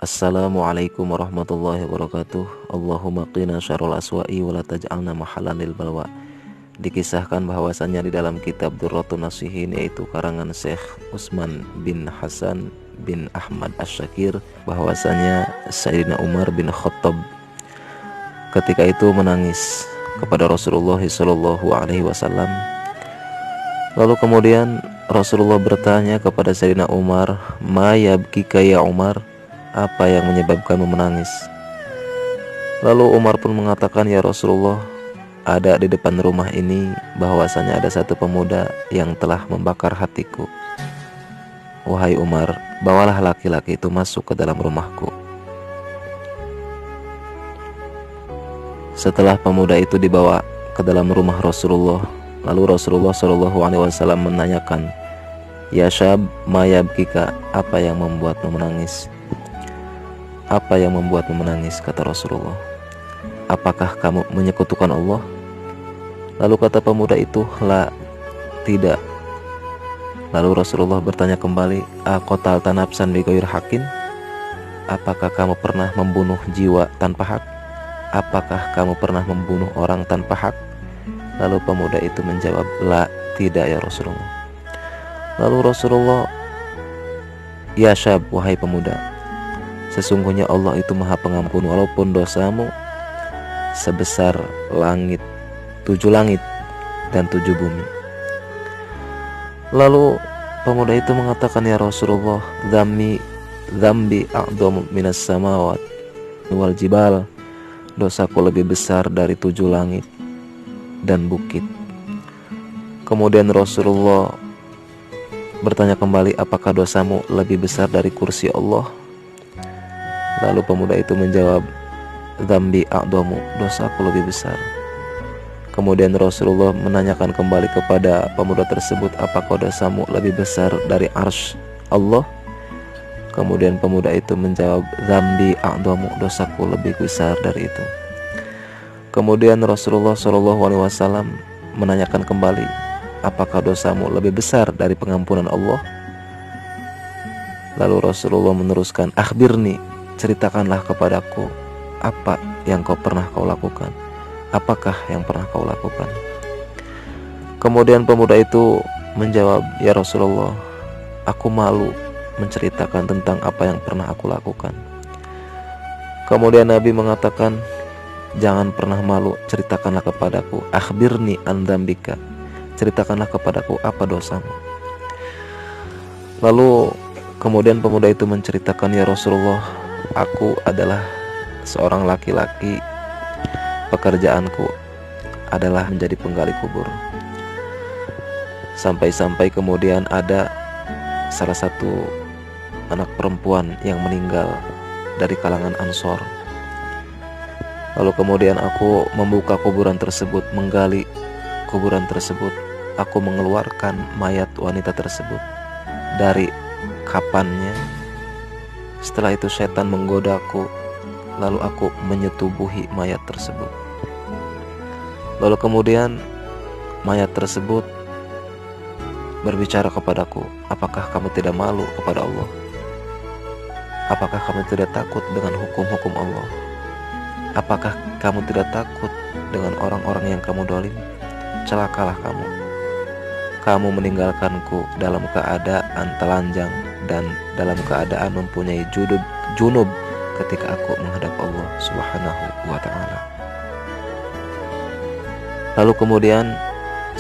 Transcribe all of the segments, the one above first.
Assalamualaikum warahmatullahi wabarakatuh. Allahumma qina syarrul aswa'i wa la taj'alna mahallan lil balwa. Dikisahkan bahwasannya di dalam kitab Durratun Nasihin, yaitu karangan Syekh Utsman bin Hasan bin Ahmad Asy-Syakir, bahwasanya Sayyidina Umar bin Khattab ketika itu menangis kepada Rasulullah sallallahu alaihi wasallam. Lalu kemudian Rasulullah bertanya kepada Sayyidina Umar, "Ma yabkika ya Umar?" Apa yang menyebabkanmu menangis? Lalu Umar pun mengatakan, "Ya Rasulullah, ada di depan rumah ini bahwasanya ada satu pemuda yang telah membakar hatiku. Wahai Umar, bawalah laki-laki itu masuk ke dalam rumahku." Setelah pemuda itu dibawa ke dalam rumah Rasulullah, lalu Rasulullah SAW menanyakan, "Ya syab, ma yabkika, apa yang membuatmu menangis?" "Apa yang membuatmu menangis?" kata Rasulullah. "Apakah kamu menyekutukan Allah?" Lalu kata pemuda itu, "La, tidak." Lalu Rasulullah bertanya kembali, "Aqatalta nafsan bighairi haqqin?" Apakah kamu pernah membunuh jiwa tanpa hak? Apakah kamu pernah membunuh orang tanpa hak? Lalu pemuda itu menjawab, "La, tidak ya Rasulullah." Lalu Rasulullah, "Ya syab, wahai pemuda, sesungguhnya Allah itu Maha Pengampun, walaupun dosamu sebesar 7 langit dan 7 bumi." Lalu pemuda itu mengatakan, "Ya Rasulullah, dzambi a'dhamu minas samawat wal jibal." Dosaku lebih besar dari 7 langit dan bukit. Kemudian Rasulullah bertanya kembali, "Apakah dosamu lebih besar dari kursi Allah?" Lalu pemuda itu menjawab, "Dzambi a'dhamu, dosaku lebih besar." Kemudian Rasulullah menanyakan kembali kepada pemuda tersebut, "Apakah dosamu lebih besar dari arsy Allah?" Kemudian pemuda itu menjawab, "Dzambi a'dhamu, dosaku lebih besar dari itu." Kemudian Rasulullah SAW menanyakan kembali, "Apakah dosamu lebih besar dari pengampunan Allah?" Lalu Rasulullah meneruskan, "Akhbirni, ceritakanlah kepadaku apa yang pernah kau lakukan. Apakah yang pernah kau lakukan?" Kemudian pemuda itu menjawab, "Ya Rasulullah, aku malu menceritakan tentang apa yang pernah aku lakukan." Kemudian Nabi mengatakan, "Jangan pernah malu, ceritakanlah kepadaku. Akhbirni an dzambika, ceritakanlah kepadaku apa dosamu." Lalu kemudian pemuda itu menceritakan, "Ya Rasulullah, aku adalah seorang laki-laki, pekerjaanku adalah menjadi penggali kubur. Sampai-sampai kemudian ada salah satu anak perempuan yang meninggal dari kalangan Ansor. Lalu kemudian aku membuka kuburan tersebut, menggali kuburan tersebut. Aku mengeluarkan mayat wanita tersebut dari kapannya. Setelah itu setan menggodaku, lalu aku menyetubuhi mayat tersebut. Lalu kemudian mayat tersebut berbicara kepadaku, 'Apakah kamu tidak malu kepada Allah? Apakah kamu tidak takut dengan hukum-hukum Allah? Apakah kamu tidak takut dengan orang-orang yang kamu dolimi? Celakalah kamu. Kamu meninggalkanku dalam keadaan telanjang dan dalam keadaan mempunyai junub ketika aku menghadap Allah Subhanahu wa ta'ala.'" Lalu kemudian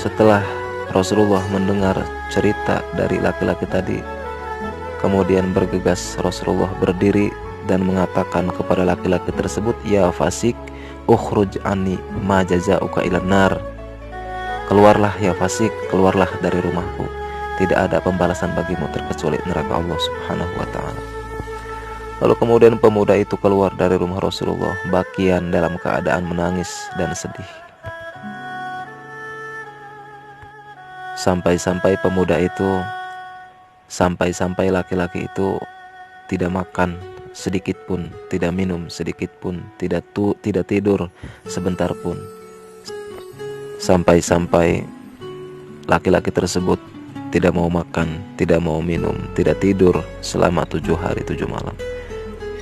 setelah Rasulullah mendengar cerita dari laki-laki tadi, kemudian bergegas Rasulullah berdiri dan mengatakan kepada laki-laki tersebut, "Ya fasik, ukhruj anni ma jazauka ilan nar." "Keluarlah ya fasik, keluarlah dari rumahku. Tidak ada pembalasan bagimu terkecuali neraka Allah Subhanahu wa ta'ala." Lalu kemudian pemuda itu keluar dari rumah Rasulullah bakian dalam keadaan menangis dan sedih. Sampai laki-laki itu tidak makan sedikit pun, tidak minum sedikit pun, tidak tidur sebentar pun. Sampai laki-laki tersebut tidak mau makan, tidak mau minum, tidak tidur selama 7 hari 7 malam.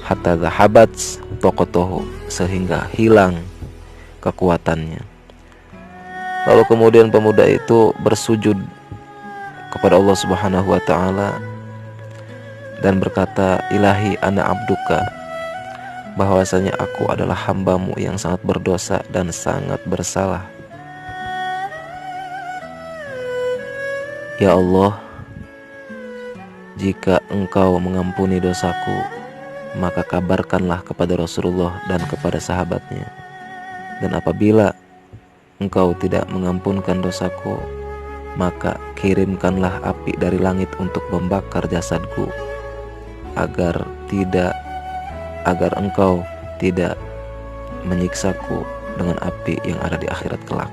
hatta dhahabat taqatuhu, sehingga hilang kekuatannya. Lalu kemudian pemuda itu bersujud kepada Allah Subhanahu wa taala dan berkata, Ilahi ana abduka, bahwasanya aku adalah hambamu yang sangat berdosa dan sangat bersalah. Ya Allah, jika engkau mengampuni dosaku, maka kabarkanlah kepada Rasulullah dan kepada sahabatnya. Dan apabila engkau tidak mengampunkan dosaku, maka kirimkanlah api dari langit untuk membakar jasadku, agar engkau tidak menyiksaku dengan api yang ada di akhirat kelak.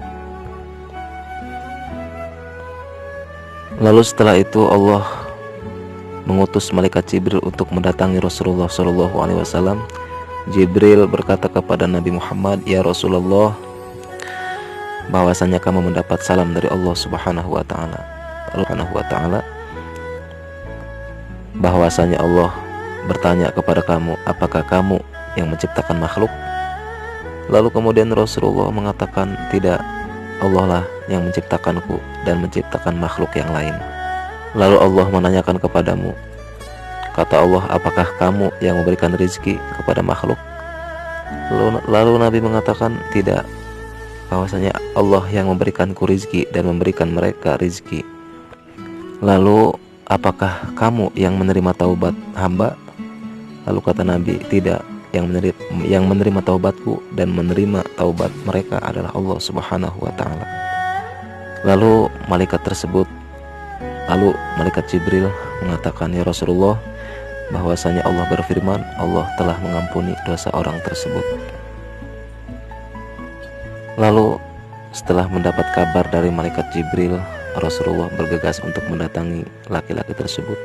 Lalu setelah itu Allah mengutus malaikat Jibril untuk mendatangi Rasulullah SAW. Jibril berkata kepada Nabi Muhammad, Ya Rasulullah, bahwasanya kamu mendapat salam dari Allah Subhanahu wa taala, bahwasanya Allah bertanya kepada kamu, apakah kamu yang menciptakan makhluk? Lalu kemudian Rasulullah mengatakan, tidak, Allah lah yang menciptakanku dan menciptakan makhluk yang lain. Lalu Allah menanyakan kepadamu, kata Allah, apakah kamu yang memberikan rizki kepada makhluk? Lalu Nabi mengatakan, tidak, bahwasanya Allah yang memberikanku rizki dan memberikan mereka rizki. Lalu apakah kamu yang menerima taubat hamba? Lalu kata Nabi, tidak, yang menerima taubatku dan menerima taubat mereka adalah Allah Subhanahu wa taala. Lalu malaikat Jibril mengatakan, ya Rasulullah, bahwasanya Allah berfirman, Allah telah mengampuni dosa orang tersebut. Lalu setelah mendapat kabar dari malaikat Jibril, Rasulullah bergegas untuk mendatangi laki-laki tersebut,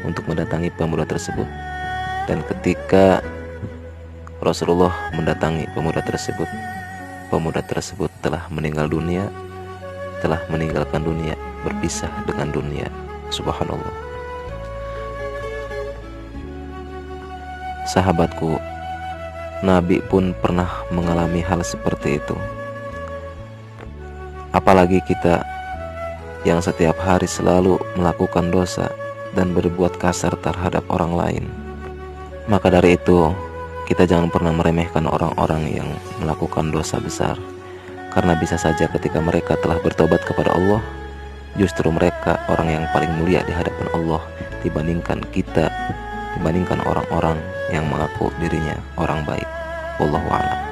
untuk mendatangi pemuda tersebut. Dan ketika Rasulullah mendatangi pemuda tersebut telah meninggal dunia, telah meninggalkan dunia, berpisah dengan dunia. Subhanallah. Sahabatku, Nabi pun pernah mengalami hal seperti itu. Apalagi kita yang setiap hari selalu melakukan dosa dan berbuat kasar terhadap orang lain. Maka dari itu, kita jangan pernah meremehkan orang-orang yang melakukan dosa besar, karena bisa saja ketika mereka telah bertobat kepada Allah, justru mereka orang yang paling mulia di hadapan Allah dibandingkan orang-orang yang mengaku dirinya orang baik. Wallahu a'lam.